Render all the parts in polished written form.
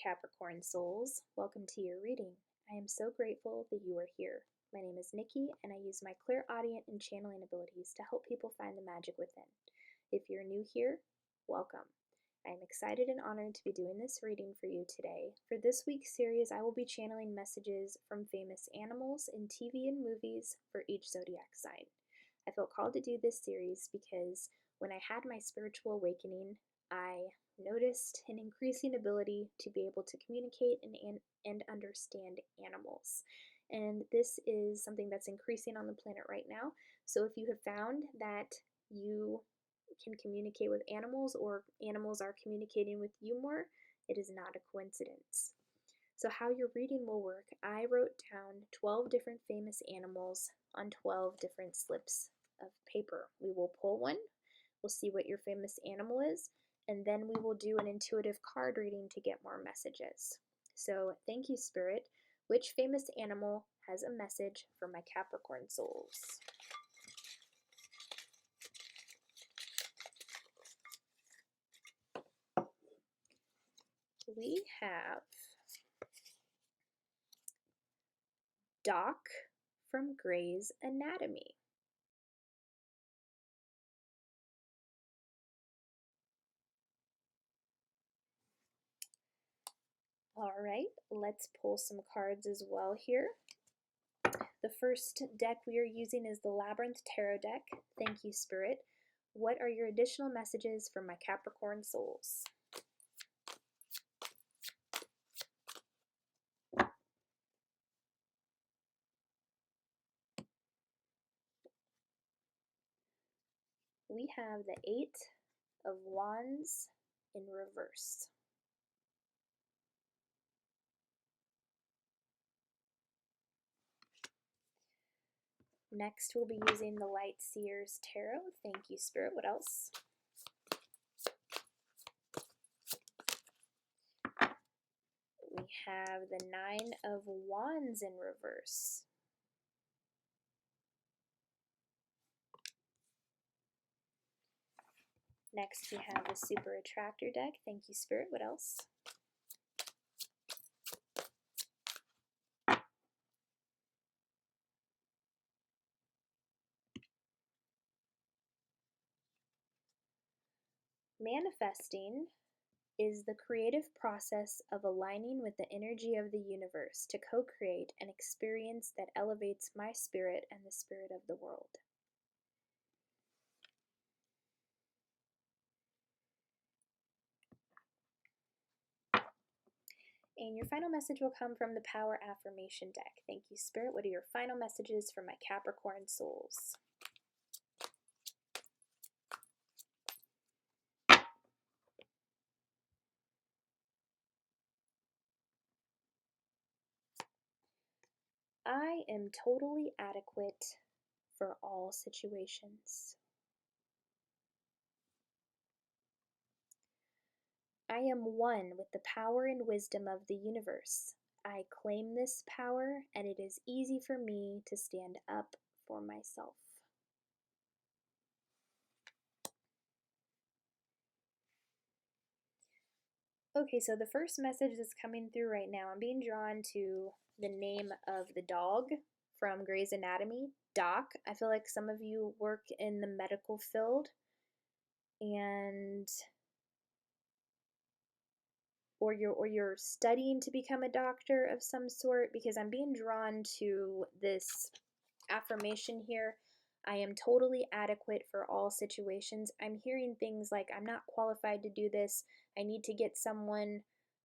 Capricorn Souls. Welcome to your reading. I am so grateful that you are here. My name is Nikki, and I use my clairaudient and channeling abilities to help people find the magic within. If you're new here, welcome. I am excited and honored to be doing this reading for you today. For this week's series, I will be channeling messages from famous animals in TV and movies for each zodiac sign. I felt called to do this series because when I had my spiritual awakening, I noticed an increasing ability to be able to communicate and understand animals. And this is something that's increasing on the planet right now. So if you have found that you can communicate with animals or animals are communicating with you more, it is not a coincidence. So how your reading will work, I wrote down 12 different famous animals on 12 different slips of paper. We will pull one, we'll see what your famous animal is, and then we will do an intuitive card reading to get more messages. So thank you, Spirit. Which famous animal has a message for my Capricorn souls? We have Doc from Grey's Anatomy. All right, let's pull some cards as well here. The first deck we are using is the Labyrinth Tarot deck. Thank you, Spirit. What are your additional messages for my Capricorn souls? We have the Eight of Wands in reverse. Next, we'll be using the Light Seer's Tarot. Thank you, Spirit. What else? We have the Nine of Wands in reverse. Next, we have the Super Attractor deck. Thank you, Spirit. What else? Manifesting is the creative process of aligning with the energy of the universe to co-create an experience that elevates my spirit and the spirit of the world. And your final message will come from the Power Affirmation deck. Thank you, Spirit. What are your final messages for my Capricorn souls? I am totally adequate for all situations. I am one with the power and wisdom of the universe. I claim this power, and it is easy for me to stand up for myself. Okay, so the first message that's coming through right now, I'm being drawn to the name of the dog from Grey's Anatomy, Doc. I feel like some of you work in the medical field and or you're studying to become a doctor of some sort, because I'm being drawn to this affirmation here. I am totally adequate for all situations. I'm hearing things like, I'm not qualified to do this. I need to get someone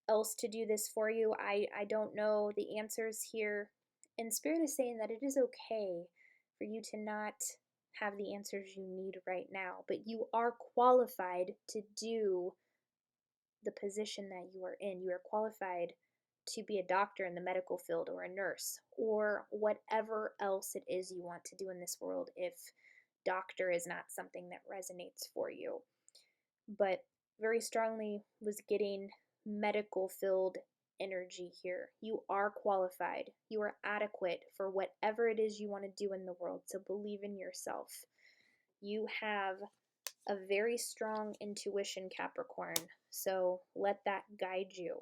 else to do this for you. I don't know the answers here. And Spirit is saying that it is okay for you to not have the answers you need right now, but you are qualified to do the position that you are in. You are qualified to be a doctor in the medical field or a nurse or whatever else it is you want to do in this world if doctor is not something that resonates for you. But very strongly was getting medical field energy here. You are qualified. You are adequate for whatever it is you want to do in the world. So believe in yourself. You have a very strong intuition, Capricorn. So let that guide you.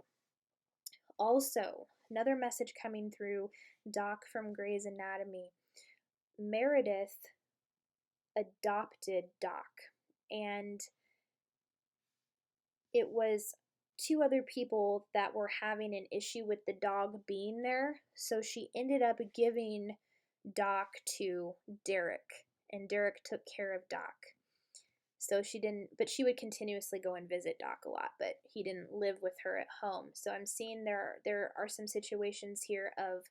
Also, another message coming through Doc from Grey's Anatomy. Meredith adopted Doc, and it was two other people that were having an issue with the dog being there, so she ended up giving Doc to Derek, and Derek took care of Doc. So she didn't, but she would continuously go and visit Doc a lot, but he didn't live with her at home. So I'm seeing there are some situations here of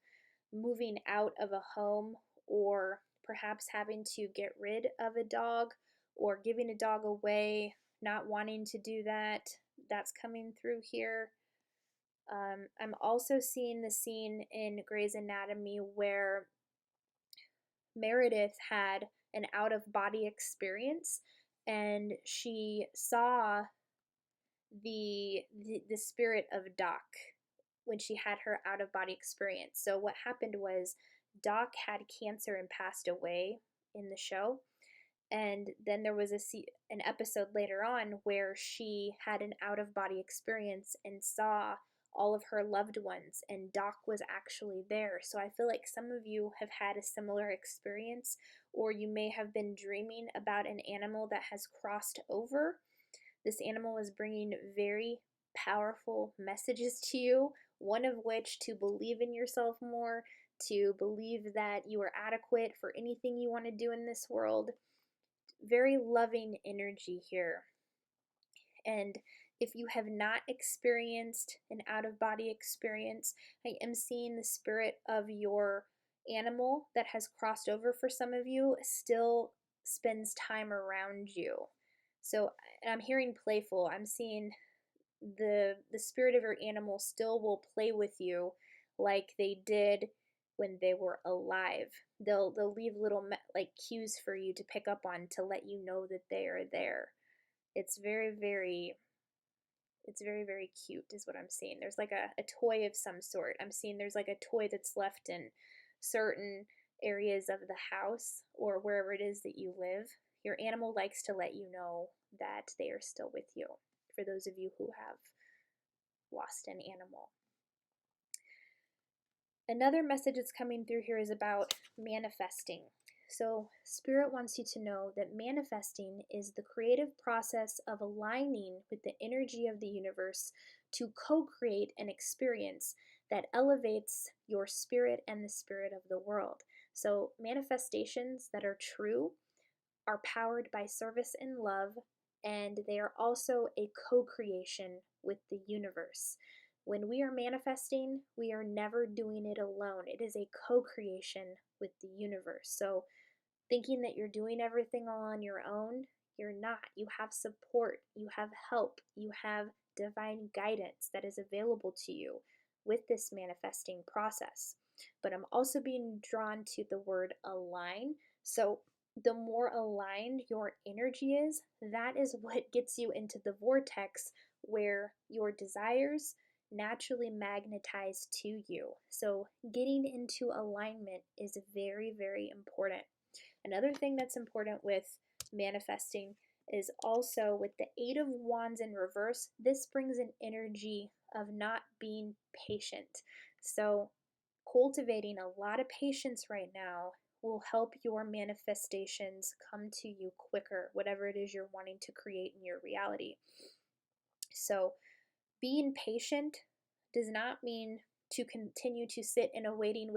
moving out of a home, or perhaps having to get rid of a dog, or giving a dog away, not wanting to do that. That's coming through here. I'm also seeing the scene in Grey's Anatomy where Meredith had an out of body experience, and she saw the spirit of Doc when she had her out of body experience. So what happened was Doc had cancer and passed away in the show. And then there was an episode later on where she had an out of body experience and saw all of her loved ones, and Doc was actually there. So I feel like some of you have had a similar experience, or you may have been dreaming about an animal that has crossed over. This animal is bringing very powerful messages to you, one of which to believe in yourself more, to believe that you are adequate for anything you want to do in this world. Very loving energy here. And if you have not experienced an out of body experience, I am seeing the spirit of your animal that has crossed over for some of you still spends time around you. So, and I'm hearing playful. I'm seeing the spirit of your animal still will play with you like they did when they were alive. They'll leave little like cues for you to pick up on to let you know that they are there. It's very very cute is what I'm seeing. There's like a toy of some sort. I'm seeing there's like a toy that's left in certain areas of the house or wherever it is that you live. Your animal likes to let you know that they are still with you, for those of you who have lost an animal. Another message that's coming through here is about manifesting. So Spirit wants you to know that manifesting is the creative process of aligning with the energy of the universe to co-create an experience that elevates your spirit and the spirit of the world. So manifestations that are true are powered by service and love, and they are also a co-creation with the universe. When we are manifesting, we are never doing it alone. It is a co-creation with the universe. So thinking that you're doing everything all on your own, you're not. You have support, you have help, you have divine guidance that is available to you with this manifesting process. But I'm also being drawn to the word align. So the more aligned your energy is, that is what gets you into the vortex where your desires naturally magnetize to you. So getting into alignment is very, very important. Another thing that's important with manifesting is also with the Eight of Wands in reverse, this brings an energy of not being patient. So cultivating a lot of patience right now will help your manifestations come to you quicker, whatever it is you're wanting to create in your reality. So being patient does not mean to continue to sit in a waiting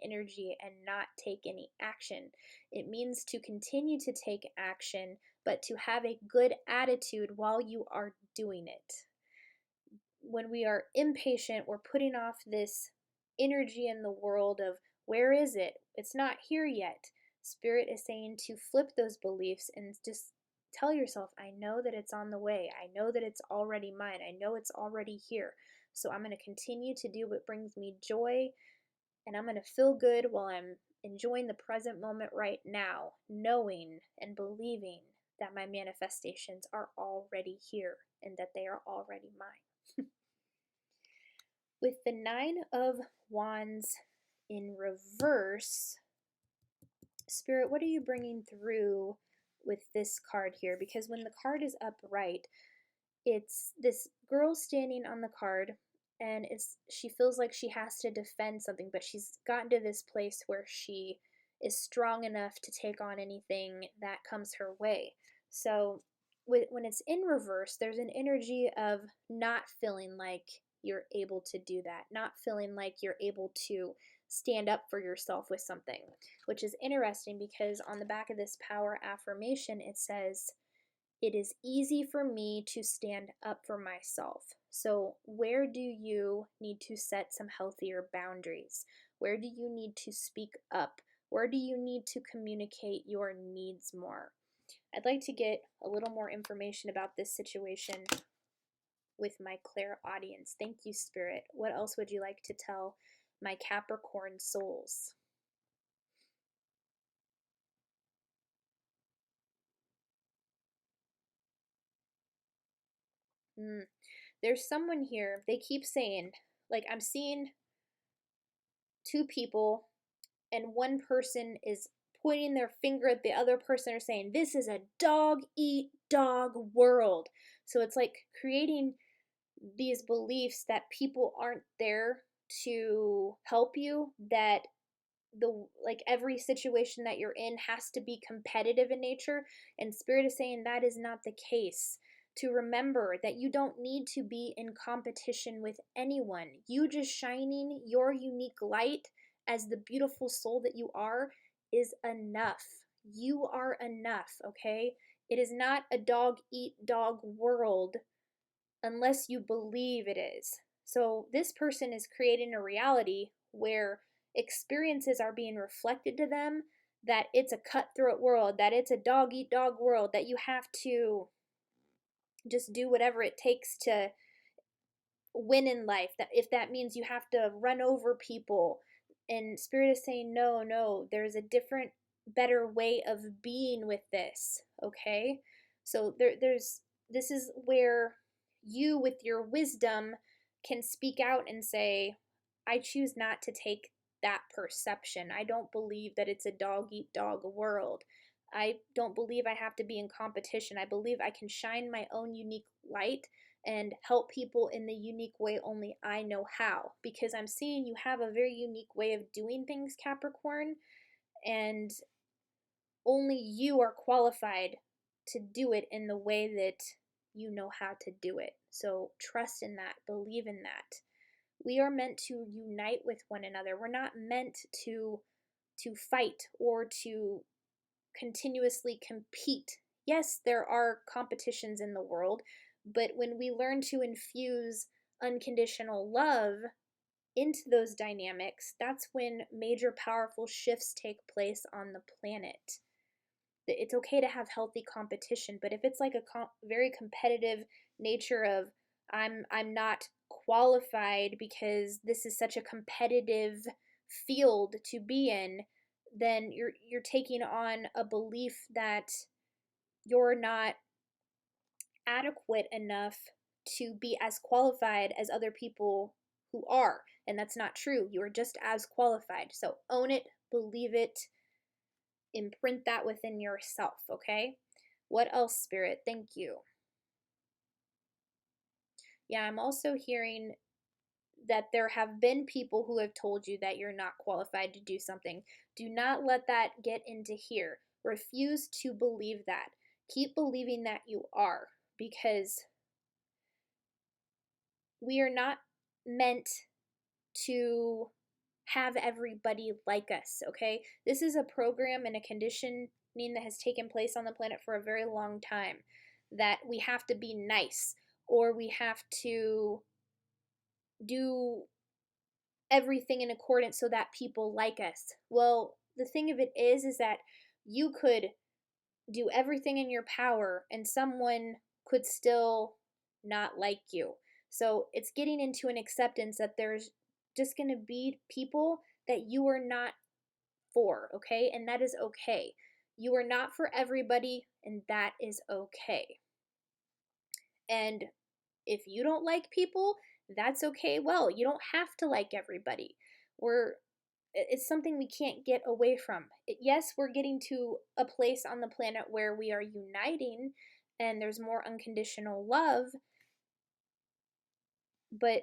energy and not take any action. It means to continue to take action, but to have a good attitude while you are doing it. When we are impatient, we're putting off this energy in the world of, where is it? It's not here yet. Spirit is saying to flip those beliefs and just tell yourself, I know that it's on the way. I know that it's already mine. I know it's already here. So I'm going to continue to do what brings me joy, and I'm going to feel good while I'm enjoying the present moment right now, knowing and believing that my manifestations are already here and that they are already mine. With the Nine of Wands in reverse, Spirit, what are you bringing through with this card here? Because when the card is upright, it's this girl standing on the card, and she feels like she has to defend something, but she's gotten to this place where she is strong enough to take on anything that comes her way. So when it's in reverse, there's an energy of not feeling like you're able to do that, not feeling like you're able to stand up for yourself with something, which is interesting because on the back of this power affirmation, it says, "It is easy for me to stand up for myself." So, where do you need to set some healthier boundaries? Where do you need to speak up? Where do you need to communicate your needs more? I'd like to get a little more information about this situation with my clairaudience. Thank you, Spirit. What else would you like to tell my Capricorn souls? There's someone here, they keep saying, like, I'm seeing two people, and one person is pointing their finger at the other person or saying, "This is a dog eat dog world." So it's like creating these beliefs that people aren't there to help you, that every situation that you're in has to be competitive in nature, and Spirit is saying that is not the case. To remember that you don't need to be in competition with anyone. You just shining your unique light as the beautiful soul that you are is enough. You are enough, okay? It is not a dog eat dog world unless you believe it is. So this person is creating a reality where experiences are being reflected to them, that it's a cutthroat world, that it's a dog eat dog world, that you have to just do whatever it takes to win in life, that if that means you have to run over people. And Spirit is saying, no, no, there's a different, better way of being with this, okay? So there's this is where you with your wisdom can speak out and say, I choose not to take that perception. I don't believe that it's a dog eat dog world. I don't believe I have to be in competition. I believe I can shine my own unique light and help people in the unique way only I know how. Because I'm seeing you have a very unique way of doing things, Capricorn, and only you are qualified to do it in the way that you know how to do it. So trust in that, believe in that. We are meant to unite with one another. We're not meant to fight or to continuously compete. Yes, there are competitions in the world, but when we learn to infuse unconditional love into those dynamics, that's when major powerful shifts take place on the planet. It's okay to have healthy competition, but if it's like a very competitive nature of I'm not qualified because this is such a competitive field to be in, then you're taking on a belief that you're not adequate enough to be as qualified as other people who are, and that's not true. You are just as qualified. So own it, believe it, imprint that within yourself, okay? What else, Spirit? Thank you. Yeah, I'm also hearing that there have been people who have told you that you're not qualified to do something. Do not let that get into here. Refuse to believe that. Keep believing that you are, because we are not meant to have everybody like us, okay? This is a program and a conditioning that has taken place on the planet for a very long time, that we have to be nice or we have to do everything in accordance so that people like us. Well, the thing of it is that you could do everything in your power and someone could still not like you. So it's getting into an acceptance that there's just going to be people that you are not for, okay? And that is okay. You are not for everybody, and that is okay. And if you don't like people, that's okay. Well, you don't have to like everybody. It's something we can't get away from. Yes, we're getting to a place on the planet where we are uniting and there's more unconditional love, but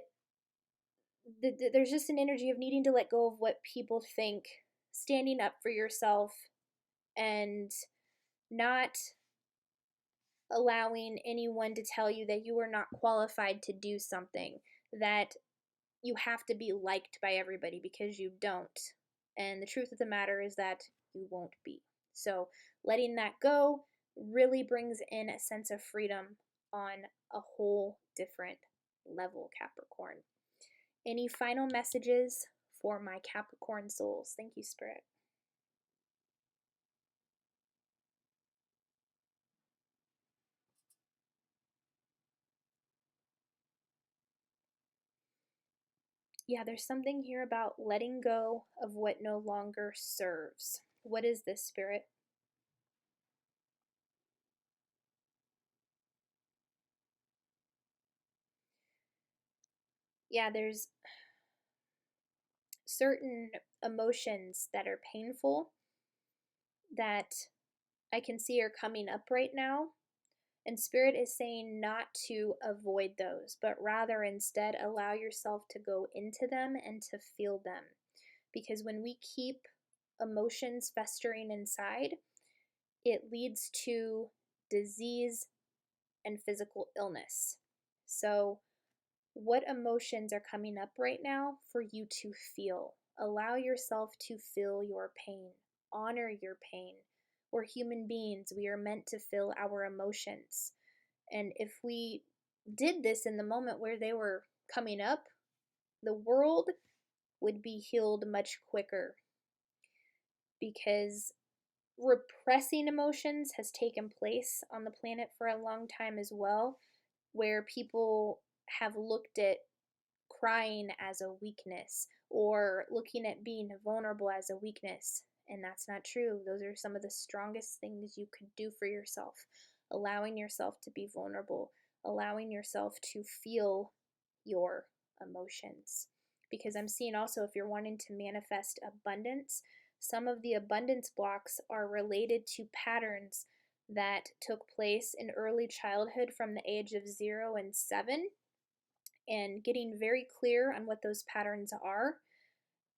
there's just an energy of needing to let go of what people think, standing up for yourself, and not allowing anyone to tell you that you are not qualified to do something, that you have to be liked by everybody, because you don't. And the truth of the matter is that you won't be. So letting that go really brings in a sense of freedom on a whole different level, Capricorn. Any final messages for my Capricorn souls? Thank you, Spirit. Yeah, there's something here about letting go of what no longer serves. What is this, Spirit? Yeah, there's certain emotions that are painful that I can see are coming up right now. And Spirit is saying not to avoid those, but rather instead allow yourself to go into them and to feel them. Because when we keep emotions festering inside, it leads to disease and physical illness. So, what emotions are coming up right now for you to feel? Allow yourself to feel your pain. Honor your pain. We're human beings. We are meant to feel our emotions. And if we did this in the moment where they were coming up, the world would be healed much quicker, because repressing emotions has taken place on the planet for a long time as well, where people have looked at crying as a weakness, or looking at being vulnerable as a weakness. And that's not true. Those are some of the strongest things you could do for yourself. Allowing yourself to be vulnerable, allowing yourself to feel your emotions. Because I'm seeing also, if you're wanting to manifest abundance, some of the abundance blocks are related to patterns that took place in early childhood from the age of 0 and 7, and getting very clear on what those patterns are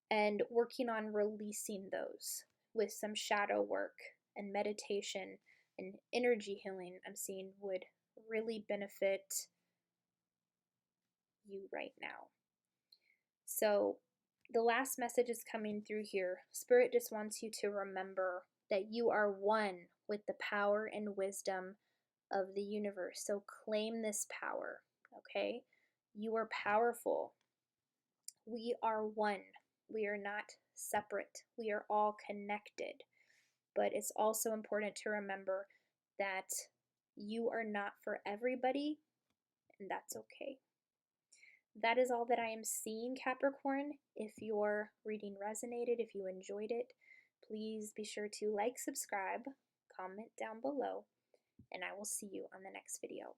and working on releasing those with some shadow work and meditation and energy healing, I'm seeing would really benefit you right now. So the last message is coming through here. Spirit just wants you to remember that you are one with the power and wisdom of the universe. So claim this power, okay? You are powerful. We are one. We are not separate. We are all connected. But it's also important to remember that you are not for everybody, and that's okay. That is all that I am seeing, Capricorn. If your reading resonated, if you enjoyed it, please be sure to like, subscribe, comment down below, and I will see you on the next video.